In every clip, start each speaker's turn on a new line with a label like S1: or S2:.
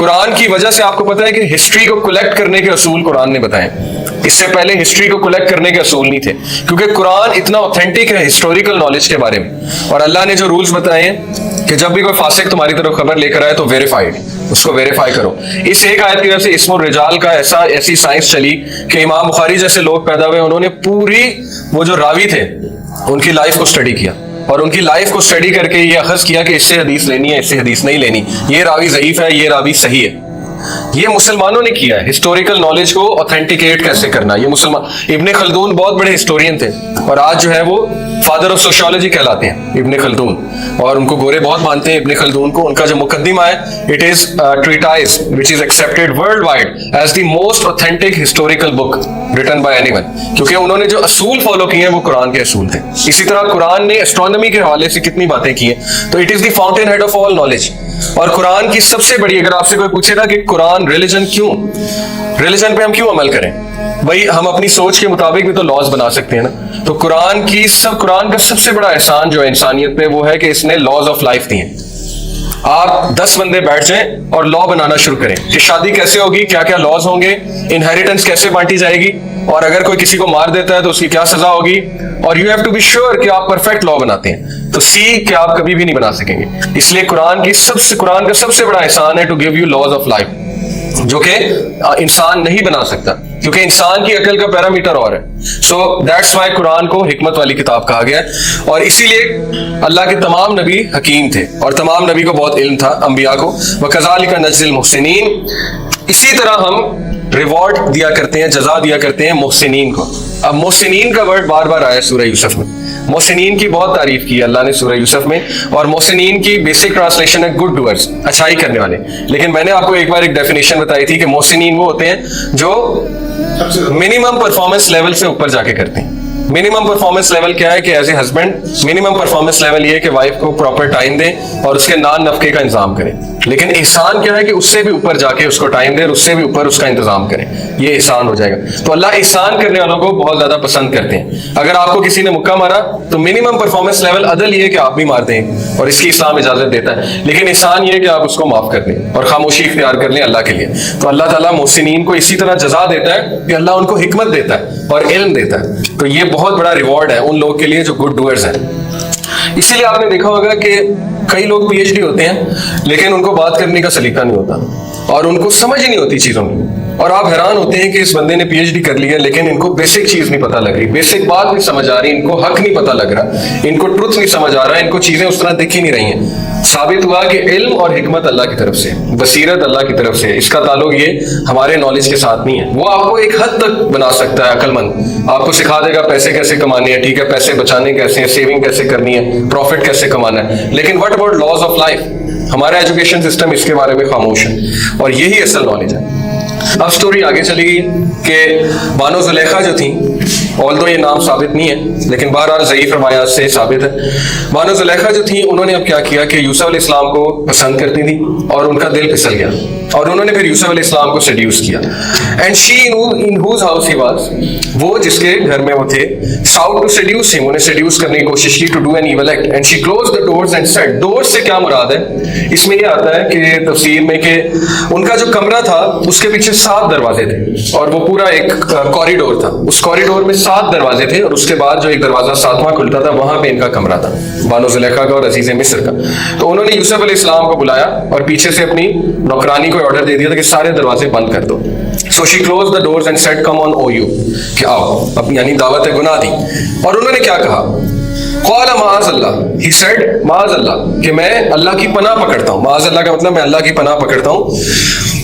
S1: قرآن کی وجہ سے آپ کو پتا ہے کہ ہسٹری کو کلیکٹ کرنے کے اصول قرآن نے بتائے. اس سے پہلے ہسٹری کو کلیکٹ کرنے کے اصول نہیں تھے, کیونکہ قرآن اتنا اوتھینٹک ہے ہسٹوریکل نالج کے بارے میں. اور اللہ نے جو رولز بتائے ہیں کہ جب بھی کوئی فاسق تمہاری طرف خبر لے کر آئے تو ویریفائڈ, اس کو ویریفائی کرو. اس ایک آیت کی وجہ سے اسم الرجال کا ایسی سائنس چلی کہ امام بخاری جیسے لوگ پیدا ہوئے, انہوں نے پوری وہ جو راوی تھے ان کی لائف کو اسٹڈی کیا, اور ان کی لائف کو اسٹڈی کر کے یہ اخذ کیا کہ اس سے حدیث لینی ہے, اس سے حدیث نہیں لینی, یہ راوی ضعیف ہے, یہ راوی صحیح ہے. یہ مسلمانوں نے کیا ہے, ہسٹوریکل نالج کو اوتھینٹیکیٹ کیسے کرنا. یہ مسلمان, ابن خلدون بہت بڑے ہسٹورین تھے, اور آج جو ہے وہ فادر آف سوشیولوجی کہلاتے ہیں ابن خلدون, اور ان کو گورے بہت مانتے ہیں ابن خلدون کو. ان کا جو مقدمہ ہے, it is treatise which is accepted worldwide as the most authentic historical book written by anyone, کیونکہ انہوں نے جو اصول فالو کیے ہیں وہ قرآن کے اصول تھے. اسی طرح قرآن نے اسٹرانومی کے حوالے سے کتنی باتیں کی ہیں, تو it is the fountainhead of all knowledge. اور قرآن کی سب سے بڑی, اگر آپ سے کوئی پوچھے گا کہ قرآن ریلیجن کیوں, ریلیجن پہ ہم کیوں عمل کریں, بھائی ہم اپنی سوچ کے مطابق بھی تو لاز بنا سکتے ہیں نا. تو قرآن کا سب سے بڑا احسان جو ہے انسانیت پہ وہ ہے کہ اس نے لاز آف لائف دیے. آپ 10 بندے بیٹھ جائیں اور لا بنانا شروع کریں کہ شادی کیسے ہوگی, کیا کیا لاز ہوں گے, انہیریٹنس کیسے بانٹی جائے گی, اور اگر کوئی کسی کو مار دیتا ہے تو اس کی کیا سزا ہوگی, اور you have to be sure کہ آپ پرفیکٹ لا بناتے ہیں. تو کہ آپ کبھی بھی نہیں بنا سکیں گے. اس لیے قرآن کا سب سے بڑا احسان ہے to give you laws of life, جو کہ انسان نہیں بنا سکتا, کیونکہ انسان کی عقل کا پیرامیٹر اور ہے. سو دیٹس وائی قرآن کو حکمت والی کتاب کہا گیا. اور اسی لیے اللہ کے تمام نبی حکیم تھے, اور تمام نبی کو بہت علم تھا, انبیاء کو. وَكَذَلِكَ نَجْزِي الْمُحْسِنِينَ, اسی طرح ہم ریوارڈ دیا کرتے ہیں, جزا دیا کرتے ہیں محسنین کو. اب محسنین کا ورڈ بار بار آیا سورہ یوسف میں. محسنین کی بہت تعریف کی اللہ نے سورہ یوسف میں, اور محسنین کی بیسک ٹرانسلیشن ہے گڈ ڈوئرز, اچھائی کرنے والے. لیکن میں نے آپ کو ایک بار ایک ڈیفینیشن بتائی تھی کہ محسنین وہ ہوتے ہیں جو منیمم پرفارمنس لیول سے اوپر جا کے کرتے ہیں. منیمم پرفارمنس لیول کیا ہے کہ as a husband minimum performance level یہ ہے کہ وائف کو پراپر ٹائم دیں اور اس کے نان نفقے کا انتظام کریں. لیکن احسان کیا ہے کہ اس سے بھی اوپر جا کے اس کو ٹائم دیں اور اس سے بھی اوپر اس کا انتظام کریں. یہ احسان ہو جائے گا. تو اللہ احسان کرنے والوں کو بہت زیادہ پسند کرتے ہیں. اگر آپ کو کسی نے مکہ مارا تو منیمم پرفارمنس لیول عدل یہ ہے کہ آپ بھی مار دیں, اور اس کی اسلام اجازت دیتا ہے. لیکن احسان یہ ہے کہ آپ اس کو معاف کر دیں اور خاموشی اختیار کر لیں اللہ کے لیے. تو اللہ تعالیٰ محسنین کو اسی طرح جزا دیتا ہے کہ اللہ ان کو حکمت دیتا ہے اور علم دیتا ہے. تو یہ بہت بڑا ریوارڈ ہے ان لوگوں کے لیے جو گڈ ڈوئرز ہیں. اسی لیے آپ نے دیکھا ہوگا کہ کئی لوگ پی ایچ ڈی ہوتے ہیں لیکن ان کو بات کرنے کا سلیقہ نہیں ہوتا, اور ان کو سمجھ ہی نہیں ہوتی چیزوں کی. اور آپ حیران ہوتے ہیں کہ اس بندے نے پی ایچ ڈی کر لی ہے لیکن ان کو بیسک چیز نہیں پتہ لگ رہی, بیسک بات نہیں سمجھ آ رہی, ان کو حق نہیں پتہ لگ رہا, ان کو ٹروتھ نہیں سمجھ آ رہا, ان کو چیزیں اس طرح دکھ ہی نہیں رہی ہیں. ثابت ہوا کہ علم اور حکمت اللہ کی طرف سے, بصیرت اللہ کی طرف سے, اس کا تعلق یہ ہمارے نالج کے ساتھ نہیں ہے. وہ آپ کو ایک حد تک بنا سکتا ہے عقل مند, آپ کو سکھا دے گا پیسے کیسے کمانے ہیں, ٹھیک ہے, پیسے بچانے کیسے ہیں, سیونگ کیسے کرنی ہے, پروفٹ کیسے کمانا ہے. لیکن what about laws of life, ہمارا ایجوکیشن سسٹم اس کے بارے میں خاموش ہے, اور یہی اصل نالج ہے. اب سٹوری آگے چلی گئی کہ بانو زلیخا جو تھیں, آلدو یہ نام ثابت نہیں ہے لیکن بہرحال ضعیف روایات سے ثابت ہے. بانو زلیخا جو تھیں انہوں نے اب کیا کیا کہ یوسف علیہ السلام کو پسند کرتی تھیں اور ان کا دل پھسل گیا, اور انہوں نے پھر یوسف علیہ السلام کو سیڈیوس کیا. And she in whose house he was, وہ جس کے گھر میں وہ تھے, ساؤٹ ٹو سیڈیوس ہم, انہیں سیڈیوس کرنے کی کوشش کی, to do an evil act. And she close the doors and said, doors سے کیا مراد ہے, اس میں یہ آتا ہے کہ تفسیر میں کہ ان کا جو کمرہ تھا اس کے پیچھے 7 دروازے تھے, اور وہ پورا ایک کوریڈور تھا. اس کوریڈور میں 7 دروازے تھے, اور اس کے بعد جو ایک دروازہ 7واں کھلتا تھا وہاں پہ ان کا کمرہ تھا, بانو زلیخا کا اور عزیز مصر کا. تو انہوں نے یوسف علیہ السلام کو بلایا اور پیچھے سے اپنی نوکرانی کو آرڈر دے دیا تھا کہ سارے دروازے بند کر دو. So she close the doors and said come on oh you, کہ آؤ, یعنی دعوت گناہ دی. اور انہوں نے کیا کہا, قال معاذ اللہ, ہی سیڈ معاذ اللہ, کہ میں اللہ کی پناہ پکڑتا ہوں. معاذ اللہ کا مطلب میں اللہ کی پناہ پکڑتا ہوں.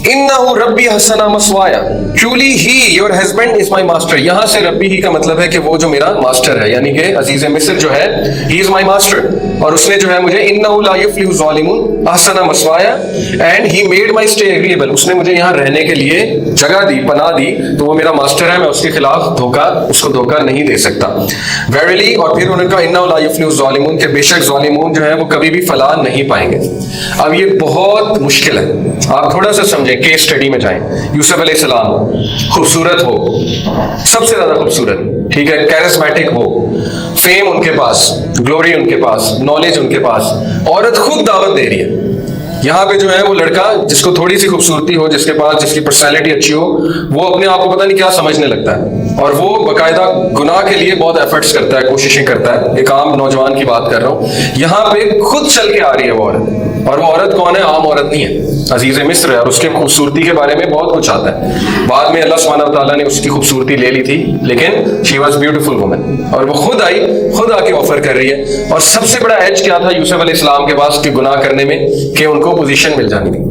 S1: انہ ربی حسن مسوایا, truly he your husband is my master. یہاں سے ربی ہی کا مطلب ہے کہ وہ جو میرا ماسٹر ہے, یعنی کہ عزیز مصر جو ہے ہی از مائی ماسٹر, اور اس نے جو ہے مجھے انہ لا یفلح الظالمون احسن مسوایا and he made my stay agreeable, اس نے مجھے یہاں رہنے کے لیے جگہ دی, پناہ دی, تو وہ میرا ماسٹر ہے, میں اس کے خلاف اس کو دھوکہ نہیں دے سکتا. ویریلی, اور پھر انہوں نے کہا انہ لا یفلح الظالمون, کہ بے شک ظالمون جو ہے وہ کبھی بھی فلاح نہیں پائیں گے. اب یہ بہت مشکل ہے, آپ تھوڑا سا سمجھیں, کیس اسٹڈی میں جائیں. یوسف علیہ السلام خوبصورت ہو, سب سے زیادہ خوبصورت, ٹھیک ہے, کیرسمیٹک ہو, فیم ان کے پاس, گلوری ان کے پاس, نالج ان کے پاس, عورت خود دعوت دے رہی ہے. یہاں پہ جو ہے وہ لڑکا جس کو تھوڑی سی خوبصورتی ہو, جس کے پاس جس کی پرسنالٹی اچھی ہو, وہ اپنے آپ کو پتہ نہیں کیا سمجھنے لگتا ہے, اور وہ باقاعدہ گناہ کے لیے بہت ایفرٹس کرتا ہے, کوششیں کرتا ہے. ایک عام نوجوان کی بات کر رہا ہوں. یہاں پہ خود چل کے آ رہی ہے وہ عورت, اور وہ عورت کون ہے؟ عام عورت نہیں ہے, عزیز مصر ہے, اور اس کے خوبصورتی کے بارے میں بہت کچھ آتا ہے. بعد میں اللہ سبحانہ وتعالیٰ نے اس کی خوبصورتی لے لی تھی, لیکن شی واز بیوٹیفل وومن, اور وہ خود آئی, خود آ کے آفر کر رہی ہے. اور سب سے بڑا ایج کیا تھا یوسف علیہ السلام کے پاس کہ گناہ کرنے میں, کہ ان کو پوزیشن مل جانی تھی.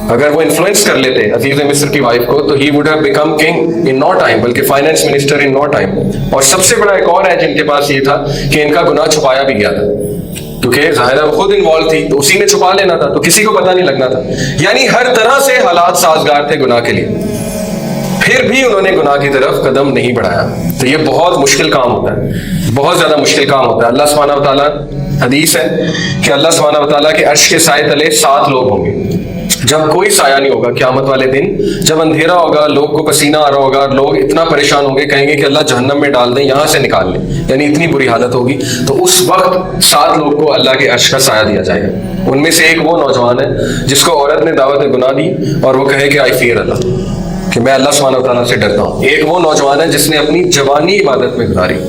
S1: اگر وہ انفلوئنس کر لیتے عزیز مصر کی وائف کو, تو he would have become king in no time, بلکہ finance minister in no time. اور سب سے بڑا ایک اور ایج ان کے پاس یہ تھا کہ ان کا گناہ چھپایا بھی گیا تھا, کیونکہ ظاہر وہ خود انوالو تھی, تو اسی نے چھپا لینا تھا, تو کسی کو پتہ نہیں لگنا تھا. یعنی ہر طرح سے حالات سازگار تھے گناہ کے لیے, پھر بھی انہوں نے گناہ کی طرف قدم نہیں بڑھایا. تو یہ بہت مشکل کام ہوتا ہے, بہت زیادہ مشکل کام ہوتا ہے. اللہ سبحانہ وتعالیٰ, حدیث ہے کہ اللہ سبحانہ وتعالیٰ کے عرش کے سائے تلے 7 لوگ ہوں گے, جب کوئی سایہ نہیں ہوگا قیامت والے دن. جب اندھیرا ہوگا, لوگ کو پسینہ آ رہا ہوگا, لوگ اتنا پریشان ہوں گے, کہیں گے کہ اللہ جہنم میں ڈال دیں, یہاں سے نکال لیں, یعنی اتنی بری حالت ہوگی. تو اس وقت 7 لوگ کو اللہ کے عرش کا سایہ دیا جائے گا. ان میں سے ایک وہ نوجوان ہے جس کو عورت نے دعوت گناہ دی, اور وہ کہے کہ آئی فیئر اللہ, کہ میں اللہ سبحانہ وتعالیٰ سے ڈرتا ہوں. ایک وہ نوجوان ہے جس نے اپنی جوانی عبادت میں گزاری.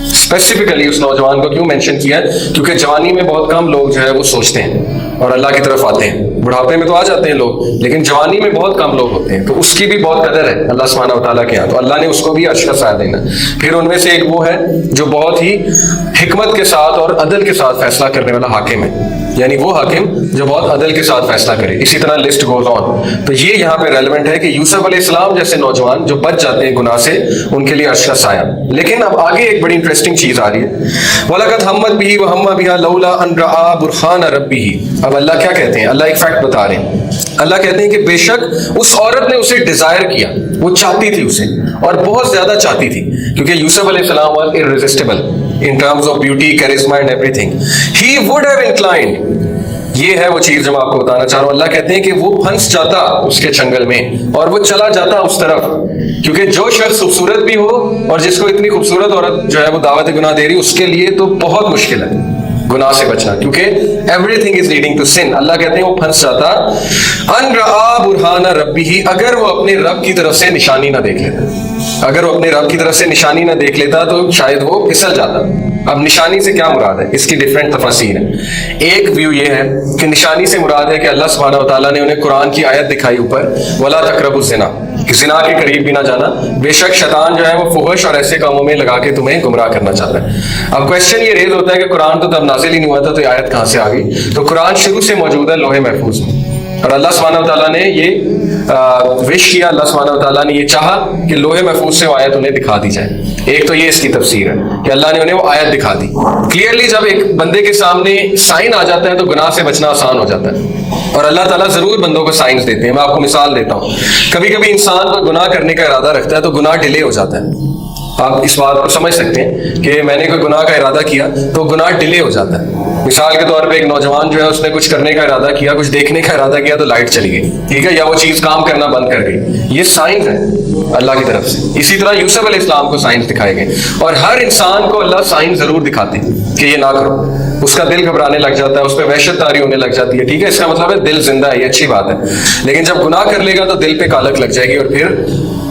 S1: اسپیسیفکلی اس نوجوان کو کیوں مینشن کیا ہے؟ کیونکہ جوانی میں بہت کم لوگ جو ہے وہ سوچتے ہیں اور اللہ کی طرف آتے ہیں. بڑھاپے میں تو آ جاتے ہیں لوگ, لیکن جوانی میں بہت کم لوگ ہوتے ہیں. تو اس کی بھی بہت قدر ہے اللہ سبحانہ وتعالیٰ کے یہاں, تو اللہ نے اس کو بھی عرش کا سایہ دینا. پھر ان میں سے ایک وہ ہے جو بہت ہی حکمت کے ساتھ اور عدل کے ساتھ فیصلہ کرنے والا حاکم ہے, یعنی وہ حاکم جو بہت عدل کے ساتھ فیصلہ کرے. اسی طرح لسٹ گوز آن. تو یہ یہاں پہ ریلیونٹ ہے کہ یوسف علیہ السلام جیسے نوجوان جو بچ جاتے ہیں گناہ سے, ان کے لیے عرش کا سایہ. لیکن اب آگے ایک بڑی انٹرسٹنگ چیز آ رہی ہے, وَلَقَدْ هَمَّتْ بِهِ وَهَمَّ بِهَا لَوْلَا أَنْ رَأَىٰ بُرْهَانَ رَبِّهِ. اب اللہ کیا کہتے ہیں؟ اللہ ایک فیکٹ بتا رہے ہیں. اللہ کہتے ہیں کہ بے شک اس عورت نے اسے ڈیزائر کیا, وہ چاہتی تھی اسے, اور بہت زیادہ چاہتی تھی, کیونکہ یوسف علیہ السلام was irresistible in terms of beauty, charisma and everything. He would have inclined. یہ ہے وہ چیز جو میں آپ کو بتانا چاہ رہا ہوں. اللہ کہتے ہیں کہ وہ پھنس جاتا اس کے چنگل میں, اور وہ چلا جاتا اس طرف, کیونکہ جو شخص خوبصورت بھی ہو اور جس کو اتنی خوبصورت عورت جو ہے وہ دعوت گناہ دے رہی, اس کے لیے تو بہت مشکل ہے گناہ سے بچنا, کیونکہ everything is leading to sin. اللہ کہتے ہیں وہ پھنس جاتا ان رآ برہان ربہ, اگر وہ اپنے رب کی طرف سے نشانی نہ دیکھ لیتا. اگر وہ اپنے رب کی طرف سے نشانی نہ دیکھ لیتا تو شاید وہ پھسل جاتا. اب نشانی سے کیا مراد ہے؟ اس کی ڈفرینٹ تفاسیر ہیں. ایک ویو یہ ہے کہ نشانی سے مراد ہے کہ اللہ سبحانہ وتعالیٰ نے انہیں قرآن کی آیت دکھائی اوپر, وَلَا تَقْرَبُوا الزِّنَا, کہ زنا کے قریب بھی نہ جانا, بے شک شیطان جو ہے وہ فحش اور ایسے کاموں میں لگا کے تمہیں گمراہ کرنا چاہتا ہے. اب کویسچن یہ ریز ہوتا ہے کہ قرآن تو تب نازل ہی نہیں ہوا تھا, تو یہ آیت کہاں سے آ گئی؟ تو قرآن شروع سے موجود ہے لوح محفوظ میں, اور اللہ سبحانہ وتعالیٰ نے یہ وش کیا, اللہ سبحانہ وتعالیٰ نے یہ چاہا کہ لوح محفوظ سے وہ آیت انہیں دکھا دی جائے. ایک تو یہ اس کی تفسیر ہے کہ اللہ نے انہیں وہ آیت دکھا دی. کلیئرلی جب ایک بندے کے سامنے سائن آ جاتا ہے تو گناہ سے بچنا آسان ہو جاتا ہے, اور اللہ تعالیٰ ضرور بندوں کو سائنس دیتے ہیں. میں آپ کو مثال دیتا ہوں. کبھی کبھی انسان کو گناہ کرنے کا ارادہ رکھتا ہے تو گناہ ڈیلے ہو جاتا ہے. آپ اس بات کو سمجھ سکتے ہیں کہ میں نے کوئی گناہ کا ارادہ کیا تو گناہ ڈیلے ہو جاتا ہے. مثال کے طور پہ ایک نوجوان جو ہے اس نے کچھ کرنے کا ارادہ کیا, کچھ دیکھنے کا ارادہ کیا, تو لائٹ چلی گئی, ٹھیک ہے, یا وہ چیز کام کرنا بند کر گئی. یہ سائنس ہے اللہ کی طرف سے. اسی طرح یوسف علیہ السلام کو سائنس دکھائے گئے, اور ہر انسان کو اللہ سائنس ضرور دکھاتے ہیں کہ یہ نہ کرو. اس کا دل گھبرانے لگ جاتا ہے, اس پہ وحشت طاری ہونے لگ جاتی ہے, ٹھیک ہے, اس کا مطلب ہے دل زندہ ہے, یہ اچھی بات ہے. لیکن جب گناہ کر لے گا تو دل پہ کالک لگ جائے گی, اور پھر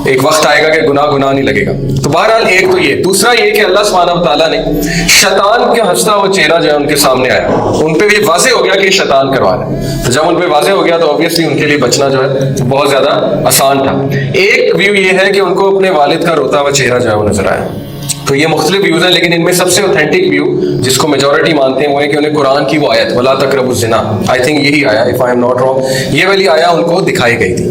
S1: ایک وقت آئے گا کہ گناہ نہیں لگے گا. تو بہرحال ایک تو یہ. دوسرا یہ کہ اللہ سبحانہ وتعالیٰ نے شیطان کے ہنستا ہوا چہرہ جو ہے ان کے سامنے آیا, ان پہ یہ واضح ہو گیا کہ شیطان کروا رہا ہے. تو جب ان پہ واضح ہو گیا تو obviously ان کے لیے بچنا جو ہے بہت زیادہ آسان تھا. ایک ویو یہ ہے کہ ان کو اپنے والد کا روتا ہوا چہرہ جو ہے وہ نظر آیا. تو یہ مختلف ویوز ہیں, لیکن ان میں سب سے اوتھینٹک ویو جس کو میجورٹی مانتے ہیں وہ ہے کہ انہیں قرآن کی وہ آیت وَلَا تَقْرَبُوا الزِّنَا, آئی تھنک یہی آیا, if I am not wrong, یہ والی آیا ان کو دکھائی گئی تھی.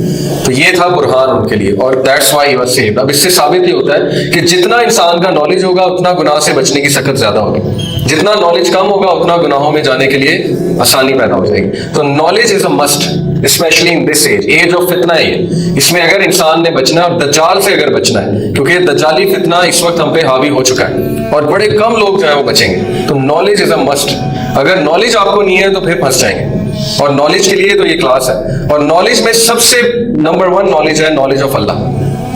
S1: تو یہ تھا برہان ان کے لیے, اور that's why he was saved. اب اس سے ثابت یہ ہوتا ہے کہ جتنا انسان کا نالج ہوگا اتنا گناہ سے بچنے کی سخت زیادہ ہوگی, جتنا نالج کم ہوگا اتنا گناہوں میں جانے کے لیے آسانی پیدا ہو جائے گی. تو knowledge is a must, especially in this age of فتنہ ہے یہ. اس میں اگر انسان نے بچنا ہے, اور دجال سے اگر بچنا ہے, کیونکہ دجالی فتنہ اس وقت ہم پہ حاوی ہو چکا ہے اور بڑے کم لوگ جو ہیں وہ بچیں گے. تو نالج از اے مسٹ. اگر نالج آپ کو نہیں ہے تو پھر پھنس جائیں گے, اور نالج کے لیے تو یہ کلاس ہے. اور نالج میں سب سے نمبر 1 نالج ہے نالج آف اللہ.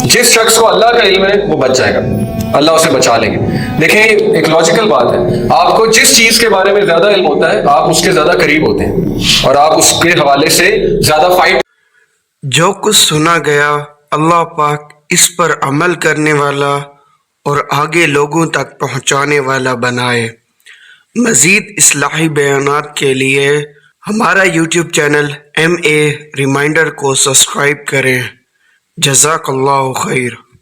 S1: جس شخص کو اللہ کا علم ہے وہ بچ جائے گا. اللہ اسے بچا لیں گے. دیکھیں ایک لاجیکل بات ہے, آپ کو جس چیز کے بارے میں زیادہ علم ہوتا ہے آپ اس کے زیادہ قریب ہوتے ہیں اور آپ اس کے حوالے سے زیادہ فائٹ.
S2: جو کچھ سنا گیا اللہ پاک اس پر عمل کرنے والا اور آگے لوگوں تک پہنچانے والا بنائے. مزید اصلاحی بیانات کے لیے ہمارا یوٹیوب چینل MA ریمائنڈر کو سبسکرائب کریں. جزاک اللہ خیر.